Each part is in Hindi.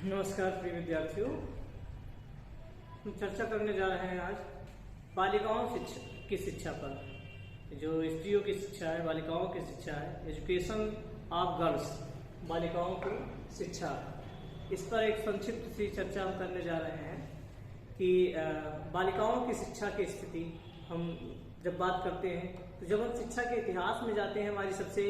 नमस्कार प्रिय विद्यार्थियों, हम चर्चा करने जा रहे हैं आज बालिकाओं की शिक्षा पर। जो स्त्रियों की शिक्षा है, बालिकाओं की शिक्षा है, एजुकेशन ऑफ गर्ल्स, बालिकाओं की शिक्षा, इस पर एक संक्षिप्त सी चर्चा हम करने जा रहे हैं कि बालिकाओं की शिक्षा की स्थिति। हम जब बात करते हैं तो जब हम शिक्षा के इतिहास में जाते हैं, हमारी सबसे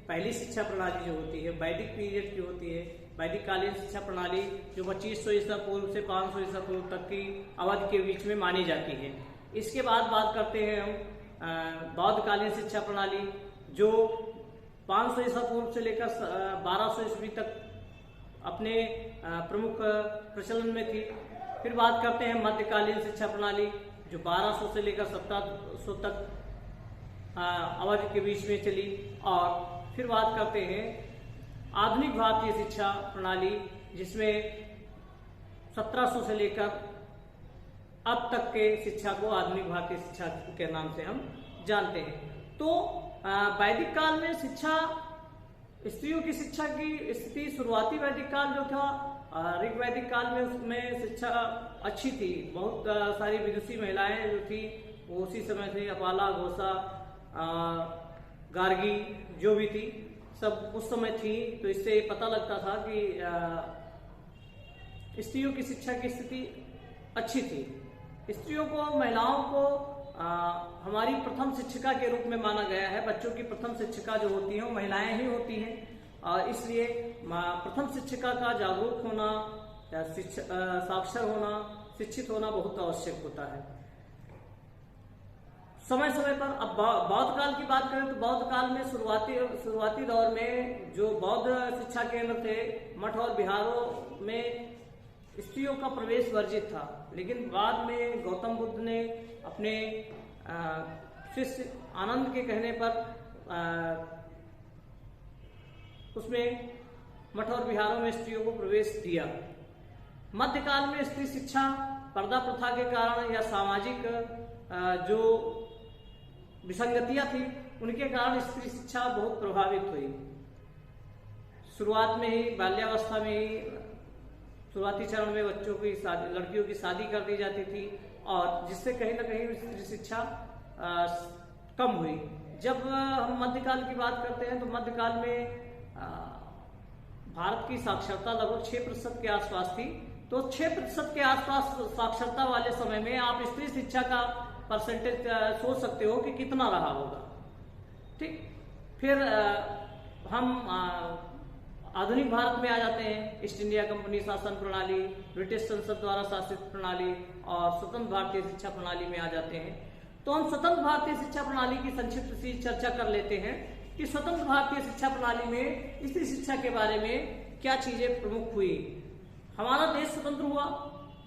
पहली शिक्षा प्रणाली जो होती है वैदिक पीरियड की होती है। वैदिक कालीन शिक्षा प्रणाली जो 2500 ईसा पूर्व से 500 ईसा पूर्व तक की अवधि के बीच में मानी जाती है। इसके बाद बात करते हैं हम बौद्ध कालीन शिक्षा प्रणाली जो 500 ईसा पूर्व से लेकर 1200 ईस्वी तक अपने प्रमुख प्रचलन में थी। फिर बात करते हैं मध्यकालीन शिक्षा प्रणाली जो 1200 से लेकर 1700 तक अवधि के बीच में चली। और फिर बात करते हैं आधुनिक भारतीय शिक्षा प्रणाली जिसमें 1700 से लेकर अब तक के शिक्षा को आधुनिक भारतीय शिक्षा के नाम से हम जानते हैं। तो वैदिक काल में शिक्षा, स्त्रियों की शिक्षा की स्थिति, शुरुआती वैदिक काल जो था, ऋग वैदिक काल में उसमें शिक्षा अच्छी थी। बहुत सारी विदुषी महिलाएं जो थी वो उसी समय से अपाला, घोषा, गार्गी जो भी थी सब उस समय थी। तो इससे पता लगता था कि स्त्रियों की शिक्षा की स्थिति अच्छी थी। स्त्रियों को, महिलाओं को हमारी प्रथम शिक्षिका के रूप में माना गया है। बच्चों की प्रथम शिक्षिका जो होती है वो महिलाएं ही होती हैं। इसलिए प्रथम शिक्षिका का जागरूक होना, साक्षर होना, शिक्षित होना बहुत आवश्यक होता है। समय समय पर अब बौद्ध काल की बात करें तो बौद्ध काल में शुरुआती दौर में जो बौद्ध शिक्षा केंद्र थे, मठ और विहारों में स्त्रियों का प्रवेश वर्जित था। लेकिन बाद में गौतम बुद्ध ने अपने शिष्य आनंद के कहने पर उसमें मठ और विहारों में स्त्रियों को प्रवेश दिया। मध्यकाल में स्त्री शिक्षा पर्दा प्रथा के कारण या सामाजिक जो विसंगतियां थी उनके कारण स्त्री शिक्षा बहुत प्रभावित हुई। शुरुआत में ही, बाल्यावस्था में ही, शुरुआती चरण में बच्चों की शादी, लड़कियों की शादी कर दी जाती थी और जिससे कहीं ना कहीं स्त्री शिक्षा कम हुई। जब हम मध्यकाल की बात करते हैं तो मध्यकाल में भारत की साक्षरता लगभग 6% के आसपास थी। तो 6% के आसपास साक्षरता वाले समय में आप स्त्री शिक्षा का परसेंटेज सोच सकते हो कि कितना रहा होगा। ठीक, फिर हम आधुनिक भारत में आ जाते हैं। ईस्ट इंडिया कंपनी शासन प्रणाली, ब्रिटिश संसद द्वारा शासित प्रणाली और स्वतंत्र भारतीय शिक्षा प्रणाली में आ जाते हैं। तो हम स्वतंत्र भारतीय शिक्षा प्रणाली की संक्षिप्त सी चर्चा कर लेते हैं कि स्वतंत्र भारतीय शिक्षा प्रणाली में स्त्री शिक्षा के बारे में क्या चीजें प्रमुख हुई। हमारा देश स्वतंत्र हुआ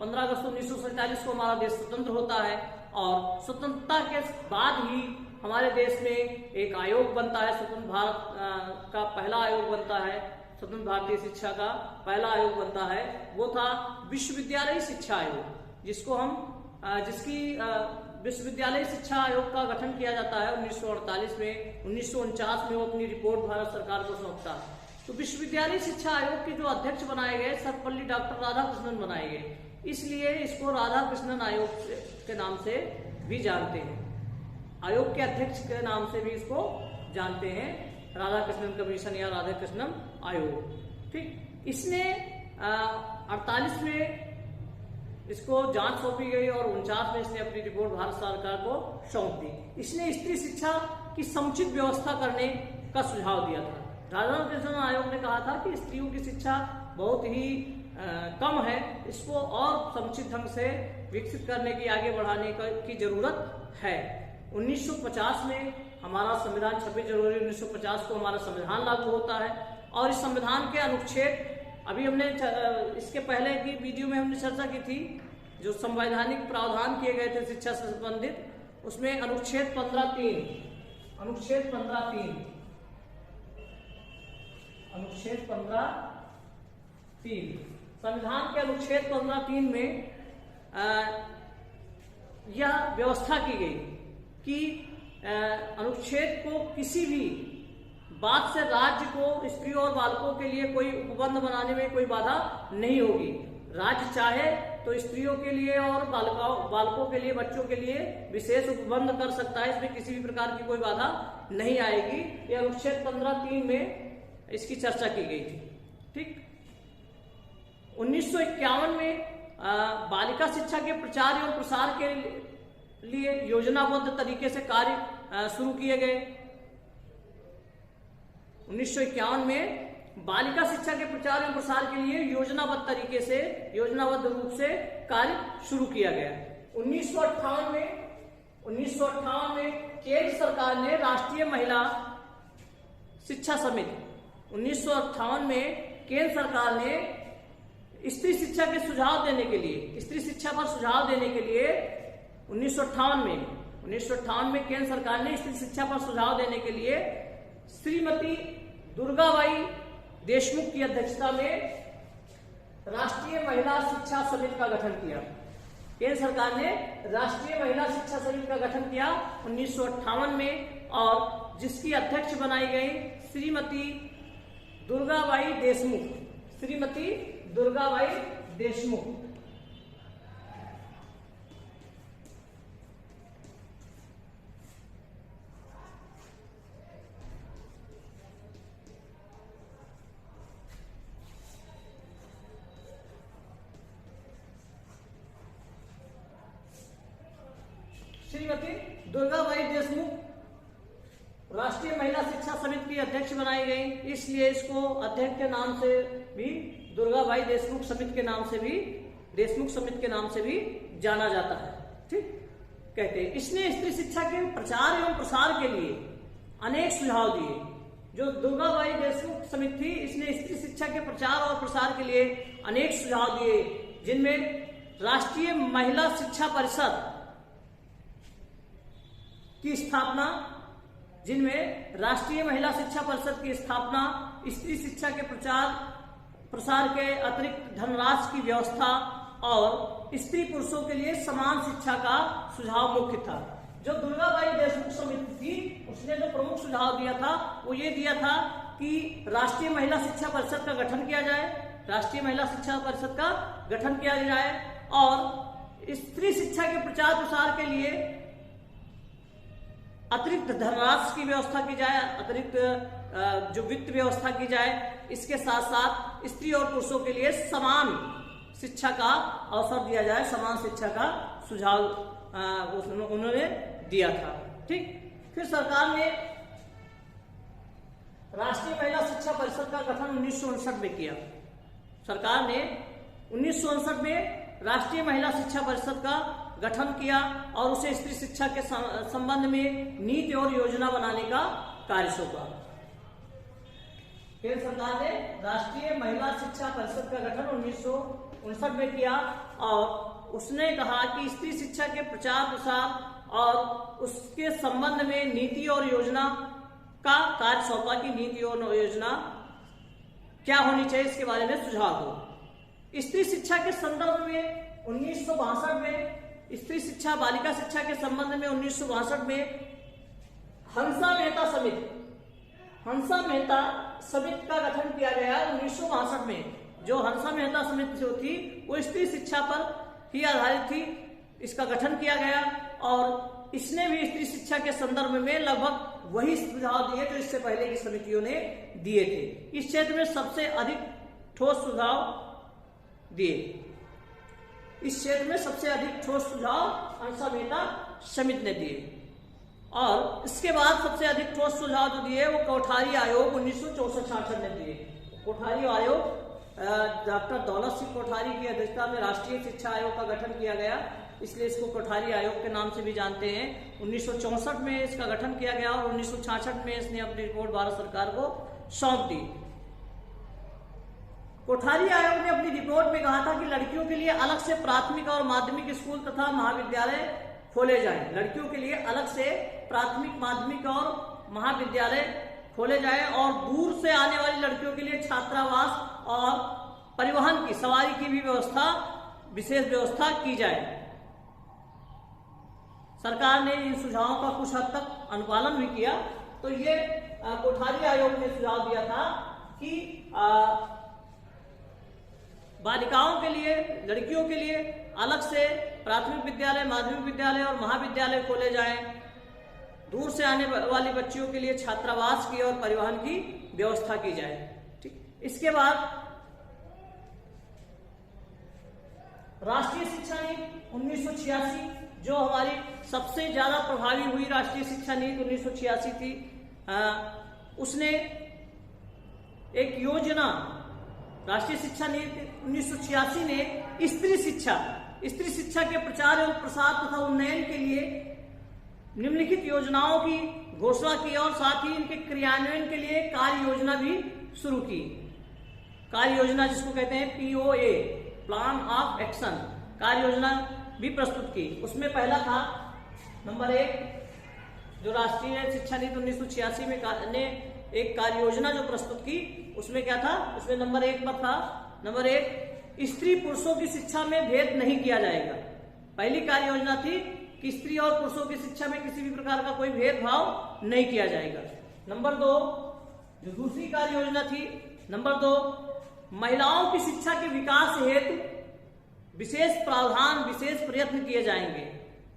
15 अगस्त 1947 को हमारा देश स्वतंत्र होता है और स्वतंत्रता के बाद ही हमारे देश में एक आयोग बनता है। स्वतंत्र भारत का पहला आयोग बनता है, स्वतंत्र भारतीय शिक्षा का पहला आयोग बनता है। वो था विश्वविद्यालय शिक्षा आयोग, जिसको हम जिसकी विश्वविद्यालय शिक्षा आयोग का गठन किया जाता है 1948 में। 1949 में वो अपनी रिपोर्ट भारत सरकार को सौंपता है। तो विश्वविद्यालय शिक्षा आयोग के जो अध्यक्ष बनाए गए सर्वपल्ली डॉक्टर राधाकृष्णन बनाए गए, इसलिए इसको राधाकृष्णन आयोग के नाम से भी जानते हैं। आयोग के अध्यक्ष के नाम से भी इसको जानते हैं, राधाकृष्णन कमीशन या राधाकृष्णन आयोग। ठीक, इसने 48 में इसको जांच सौंपी गई और 49 में इसने अपनी रिपोर्ट भारत सरकार को सौंप दी। इसने स्त्री शिक्षा की समुचित व्यवस्था करने का सुझाव दिया था। राधाकृष्णन आयोग ने कहा था कि स्त्रियों की शिक्षा बहुत ही कम है, इसको और समुचित ढंग से विकसित करने की, आगे बढ़ाने की जरूरत है। 1950 में हमारा संविधान, 26 जनवरी 1950 को हमारा संविधान लागू होता है और इस संविधान के अनुच्छेद, अभी हमने इसके पहले की वीडियो में हमने चर्चा की थी, जो संवैधानिक प्रावधान किए गए थे शिक्षा से संबंधित, उसमें अनुच्छेद 15(3) संविधान के अनुच्छेद 15(3) में यह व्यवस्था की गई कि अनुच्छेद को किसी भी बाद से राज्य को स्त्रियों और बालकों के लिए कोई उपबंध बनाने में कोई बाधा नहीं होगी। राज्य चाहे तो स्त्रियों के लिए और बालकों के लिए, बच्चों के लिए विशेष उपबंध कर सकता है, इसमें किसी भी प्रकार की कोई बाधा नहीं आएगी। यह अनुच्छेद 15(3) में इसकी चर्चा की गई थी। ठीक, 1951 में बालिका शिक्षा के प्रचार एवं प्रसार के लिए योजनाबद्ध तरीके से कार्य शुरू किए गए। 1951 में बालिका शिक्षा के प्रचार एवं प्रसार के लिए योजनाबद्ध रूप से कार्य शुरू किया गया। 1958 में केंद्र सरकार ने राष्ट्रीय महिला शिक्षा समिति 1958 में केंद्र सरकार ने स्त्री शिक्षा के सुझाव देने के लिए, स्त्री शिक्षा पर सुझाव देने के लिए 1958 में केंद्र सरकार ने स्त्री शिक्षा पर सुझाव देने के लिए श्रीमती दुर्गाबाई देशमुख की अध्यक्षता में राष्ट्रीय महिला शिक्षा समिति का गठन किया। केंद्र सरकार ने राष्ट्रीय महिला शिक्षा समिति का गठन किया 1958 में, और जिसकी अध्यक्ष बनाई गई श्रीमती दुर्गाबाई देशमुख। श्रीमती दुर्गाबाई देशमुख राष्ट्रीय महिला शिक्षा समिति की अध्यक्ष बनाई गई, इसलिए इसको अध्यक्ष के नाम से भी दुर्गाबाई देशमुख समिति के नाम से भी जाना जाता है। ठीक, कहते हैं इसने स्त्री शिक्षा के प्रचार एवं प्रसार के लिए अनेक सुझाव दिए। जो दुर्गाबाई देशमुख समिति थी, इसने स्त्री शिक्षा के प्रचार और प्रसार के लिए अनेक सुझाव दिए, जिनमें राष्ट्रीय महिला शिक्षा परिषद की स्थापना, स्त्री शिक्षा के प्रसार के अतिरिक्त धनराशि की व्यवस्था और स्त्री पुरुषों के लिए समान शिक्षा का सुझाव मुख्य था। जो दुर्गाबाई देशमुख समिति थी, उसने जो प्रमुख सुझाव दिया था वो ये दिया था कि राष्ट्रीय महिला शिक्षा परिषद का गठन किया जाए, और स्त्री शिक्षा के प्रचार प्रसार के लिए अतिरिक्त धनराशि की व्यवस्था की जाए, अतिरिक्त जो वित्त व्यवस्था की जाए। इसके साथ साथ स्त्री और पुरुषों के लिए समान शिक्षा का अवसर दिया जाए, समान शिक्षा का सुझाव उन्होंने दिया था। ठीक, फिर सरकार ने राष्ट्रीय महिला शिक्षा परिषद का गठन 1959 में किया। सरकार ने 1959 में राष्ट्रीय महिला शिक्षा परिषद का गठन किया और उसे स्त्री शिक्षा के संबंध में नीति और योजना बनाने का कार्य सौंपा। केंद्र सरकार ने राष्ट्रीय महिला शिक्षा परिषद का गठन 1959 में किया और उसने कहा कि स्त्री शिक्षा के प्रचार प्रसार और उसके संबंध में नीति और योजना का कार्य सौंपा कि नीति और योजना क्या होनी चाहिए, इसके बारे में सुझाव दो। स्त्री शिक्षा के संदर्भ में 1962 में स्त्री शिक्षा बालिका शिक्षा के संबंध में 1962 में हंसा मेहता समिति का गठन किया गया 1962 में। जो हंसा मेहता समिति जो थी वो स्त्री शिक्षा पर ही आधारित थी, इसका गठन किया गया और इसने भी स्त्री शिक्षा के संदर्भ में लगभग वही सुझाव दिए जो इससे पहले की समितियों ने दिए थे। इस क्षेत्र में सबसे अधिक ठोस सुझाव दिए। इस क्षेत्र में सबसे अधिक ठोस सुझाव हंसा मेहता समिति ने दिए और इसके बाद सबसे अधिक ठोस सुझाव जो दिए वो कोठारी आयोग 1964-66 ने दिए। कोठारी आयोग डॉक्टर दौलत सिंह कोठारी की अध्यक्षता में राष्ट्रीय शिक्षा आयोग का गठन किया गया, इसलिए इसको कोठारी आयोग के नाम से भी जानते हैं। 1964 में इसका गठन किया गया और 1966 में इसने अपनी रिपोर्ट भारत सरकार को सौंप दी। कोठारी आयोग ने अपनी रिपोर्ट में कहा था कि लड़कियों के लिए अलग से प्राथमिक और माध्यमिक स्कूल तथा महाविद्यालय खोले जाएं। लड़कियों के लिए अलग से प्राथमिक, माध्यमिक और महाविद्यालय खोले जाएं और दूर से आने वाली लड़कियों के लिए छात्रावास और परिवहन की, सवारी की भी विशेष व्यवस्था की जाए। सरकार ने इन सुझावों का कुछ हद तक अनुपालन भी किया तो ये कोठारी आयोग ने सुझाव दिया था कि बालिकाओं के लिए, लड़कियों के लिए अलग से प्राथमिक विद्यालय, माध्यमिक विद्यालय और महाविद्यालय खोले जाएं। दूर से आने वाली बच्चियों के लिए छात्रावास की और परिवहन की व्यवस्था की जाए। ठीक, इसके बाद राष्ट्रीय शिक्षा नीति 1986, जो हमारी सबसे ज्यादा प्रभावी हुई राष्ट्रीय शिक्षा नीति 1986 थी। उसने एक योजना, राष्ट्रीय शिक्षा नीति 1986 ने स्त्री शिक्षा के प्रचार एवं प्रसार तथा उन्नयन के लिए निम्नलिखित योजनाओं की घोषणा की और साथ ही इनके क्रियान्वयन के लिए कार्य योजना भी शुरू की। कार्य योजना जिसको कहते हैं POA, प्लान ऑफ एक्शन, कार्य योजना भी प्रस्तुत की। उसमें पहला था नंबर 1, जो राष्ट्रीय शिक्षा नीति 1986 में ने एक कार्य योजना जो प्रस्तुत की, उसमें क्या था? उसमें नंबर 1 पर था, नंबर 1, स्त्री पुरुषों की शिक्षा में भेद नहीं किया जाएगा। पहली कार्य योजना थी कि स्त्री और पुरुषों की शिक्षा में किसी भी प्रकार का कोई भेदभाव नहीं किया जाएगा। नंबर 2, जो दूसरी कार्य योजना थी, नंबर 2, महिलाओं की शिक्षा के विकास हेतु विशेष प्रावधान, विशेष प्रयत्न किए जाएंगे।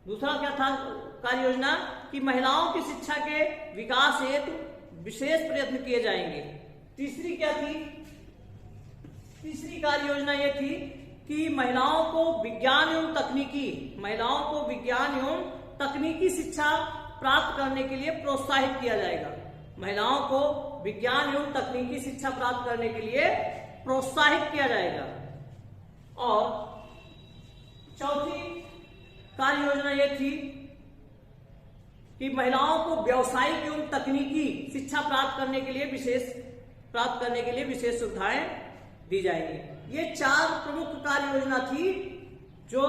दूसरा क्या था कार्य योजना? कि महिलाओं की शिक्षा के विकास हेतु विशेष प्रयत्न किए जाएंगे। तीसरी क्या थी? तीसरी कार्य योजना ये थी कि महिलाओं को विज्ञान एवं तकनीकी शिक्षा प्राप्त करने के लिए प्रोत्साहित किया जाएगा। महिलाओं को विज्ञान एवं तकनीकी शिक्षा प्राप्त करने के लिए प्रोत्साहित किया जाएगा। और चौथी कार्य योजना ये थी कि महिलाओं को व्यावसायिक एवं तकनीकी शिक्षा प्राप्त करने के लिए विशेष सुविधाएं दी जाएंगी। ये 4 प्रमुख कार्य योजना थी जो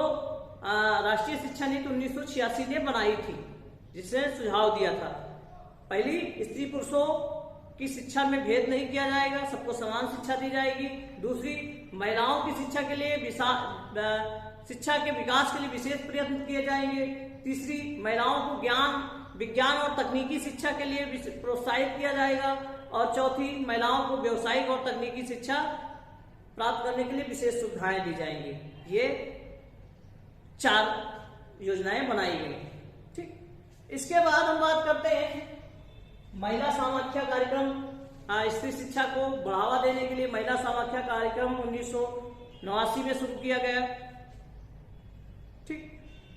राष्ट्रीय शिक्षा नीति 1986 ने बनाई थी, जिसने सुझाव दिया था। पहली, स्त्री पुरुषों की शिक्षा में भेद नहीं किया जाएगा, सबको समान शिक्षा दी जाएगी। दूसरी, महिलाओं की शिक्षा के लिए शिक्षा के विकास के लिए विशेष प्रयत्न किए जाएंगे। तीसरी, महिलाओं को विज्ञान और तकनीकी शिक्षा के लिए प्रोत्साहित किया जाएगा। और चौथी, महिलाओं को व्यावसायिक और तकनीकी शिक्षा प्राप्त करने के लिए विशेष सुविधाएं दी जाएंगी। ये 4 योजनाएं बनाई गई। ठीक, इसके बाद हम बात करते हैं महिला समाख्या कार्यक्रम। स्त्री शिक्षा को बढ़ावा देने के लिए महिला समाख्या कार्यक्रम 1989 में शुरू किया गया। ठीक,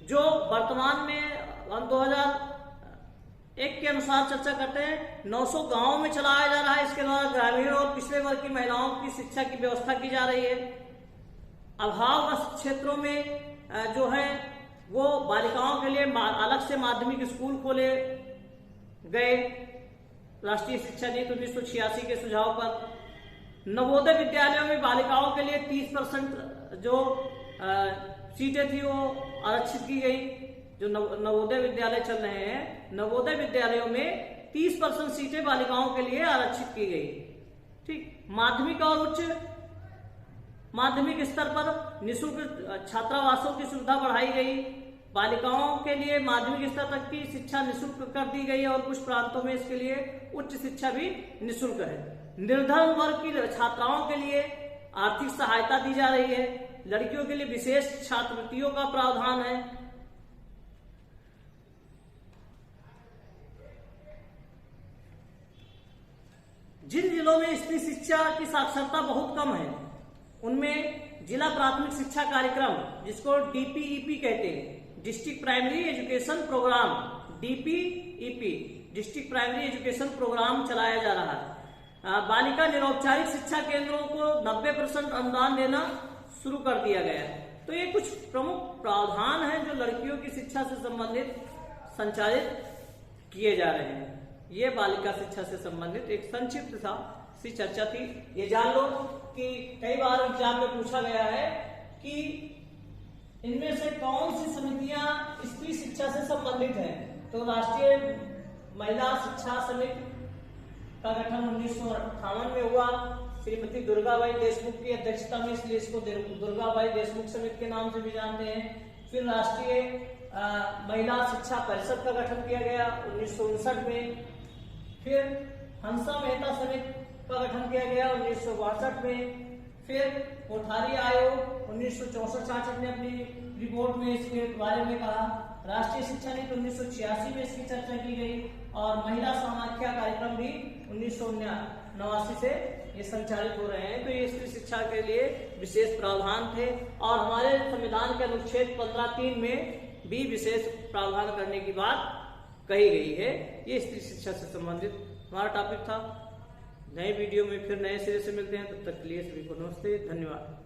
जो वर्तमान में हम 2001 के अनुसार चर्चा करते हैं, 900 गांवों में चलाया जा रहा है। इसके द्वारा ग्रामीण और पिछड़े वर्ग की महिलाओं की शिक्षा की व्यवस्था की जा रही है। अभावग्रस्त क्षेत्रों में जो है वो बालिकाओं के लिए अलग से माध्यमिक स्कूल खोले गए राष्ट्रीय शिक्षा नीति 1986 के सुझाव पर। नवोदय विद्यालयों में बालिकाओं के लिए 30% जो सीटें थी वो आरक्षित की गई। जो नवोदय विद्यालय चल रहे हैं, नवोदय विद्यालयों में 30% सीटें बालिकाओं के लिए आरक्षित की गई। ठीक, माध्यमिक और उच्च माध्यमिक स्तर पर निःशुल्क छात्रावासों की सुविधा बढ़ाई गई। बालिकाओं के लिए माध्यमिक स्तर तक की शिक्षा निःशुल्क कर दी गई और कुछ प्रांतों में इसके लिए उच्च शिक्षा भी निःशुल्क है। निर्धन वर्ग की छात्राओं के लिए आर्थिक सहायता दी जा रही है। लड़कियों के लिए विशेष छात्रवृत्तियों का प्रावधान है। जिन जिलों में स्त्री शिक्षा की साक्षरता बहुत कम है, उनमें जिला प्राथमिक शिक्षा कार्यक्रम, जिसको DPEP कहते हैं, district primary education programme, DPEP, district primary education programme चलाया जा रहा है। बालिका निरौपचारिक शिक्षा केंद्रों को 90% अनुदान देना शुरू कर दिया गया है। तो ये कुछ प्रमुख प्रावधान हैं जो लड़कियों की शिक्षा से संबंधित संचालित किए जा रहे हैं। ये बालिका शिक्षा से संबंधित एक संक्षिप्त सी चर्चा थी। ये जान लो कि कई बार एग्जाम में पूछा गया है कि इनमें से कौन सी समितियां स्त्री शिक्षा से संबंधित हैं। तो राष्ट्रीय महिला शिक्षा समिति का गठन 1958 में हुआ। श्रीमती दुर्गाबाई देशमुख की अध्यक्षता में, इसलिए इसको दुर्गाबाई देशमुख समिति के नाम से भी जानते हैं। फिर राष्ट्रीय महिला शिक्षा परिषद का गठन किया गया 1959 में। फिर हंसा मेहता समिति का गठन किया गया 1962 में। फिर कोठारी आयोग 1964-66 ने अपनी रिपोर्ट में इसके बारे में कहा। राष्ट्रीय शिक्षा नीति 1986 में इसकी चर्चा की गई और महिला समाख्या कार्यक्रम भी 1989 से ये संचालित हो रहे हैं। तो ये स्त्री शिक्षा के लिए विशेष प्रावधान थे और हमारे संविधान के अनुच्छेद 15(3) में भी विशेष प्रावधान करने की बात कही गई है। ये स्त्री शिक्षा से संबंधित हमारा टॉपिक था। नए वीडियो में फिर नए सिरे से मिलते हैं, तब तक के लिए सभी को नमस्ते, धन्यवाद।